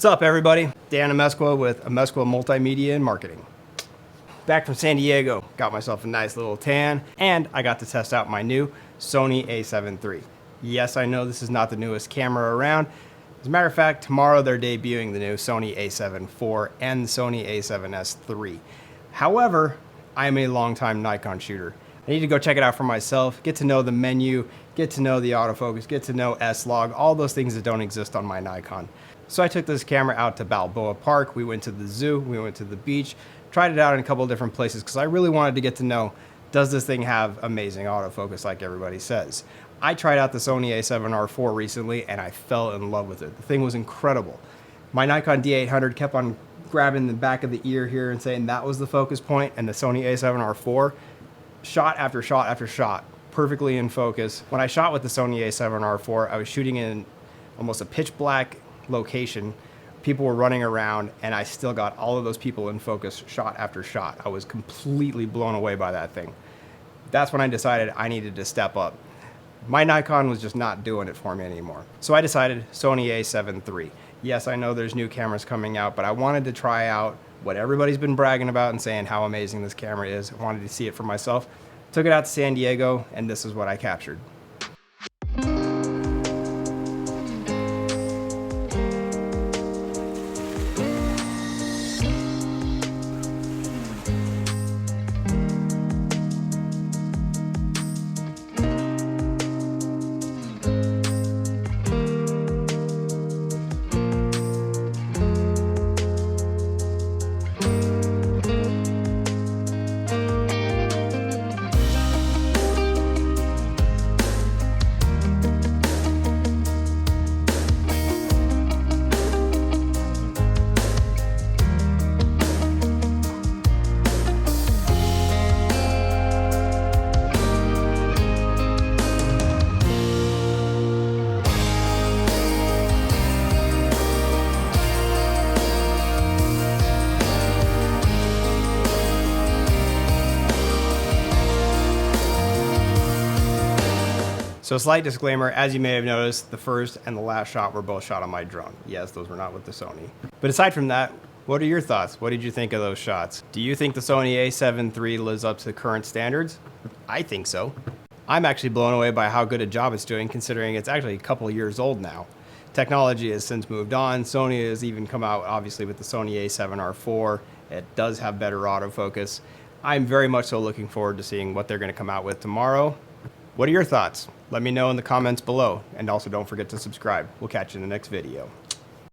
What's up, everybody? Danamezcua with Amezcua Multimedia and Marketing. Back from San Diego, got myself a nice little tan, and I got to test out my new Sony A7 III. Yes, I know this is not the newest camera around. As a matter of fact, tomorrow they're debuting the new Sony A7 IV and the Sony A7S III. However, I'm a longtime Nikon shooter. I need to go check it out for myself, get to know the menu, get to know the autofocus, get to know S-Log, all those things that don't exist on my Nikon. So I took this camera out to Balboa Park, we went to the zoo, we went to the beach, tried it out in a couple of different places because I really wanted to get to know, does this thing have amazing autofocus like everybody says? I tried out the Sony A7R IV recently and I fell in love with it. The thing was incredible. My Nikon D800 kept on grabbing the back of the ear here and saying that was the focus point, and the Sony A7R IV, shot after shot after shot, perfectly in focus. When I shot with the Sony A7R IV, I was shooting in almost a pitch black location. People were running around and I still got all of those people in focus shot after shot. I was completely blown away by that thing. That's when I decided I needed to step up. My Nikon was just not doing it for me anymore. So I decided Sony A7 III. Yes, I know there's new cameras coming out, but I wanted to try out what everybody's been bragging about and saying how amazing this camera is. I wanted to see it for myself. Took it out to San Diego and this is what I captured. So slight disclaimer, as you may have noticed, the first and the last shot were both shot on my drone. Yes, those were not with the Sony. But aside from that, what are your thoughts? What did you think of those shots? Do you think the Sony A7 III lives up to current standards? I think so. I'm actually blown away by how good a job it's doing, considering it's actually a couple of years old now. Technology has since moved on. Sony has even come out, obviously, with the Sony A7R IV. It does have better autofocus. I'm very much so looking forward to seeing what they're going to come out with tomorrow. What are your thoughts? Let me know in the comments below, and also don't forget to subscribe. We'll catch you in the next video.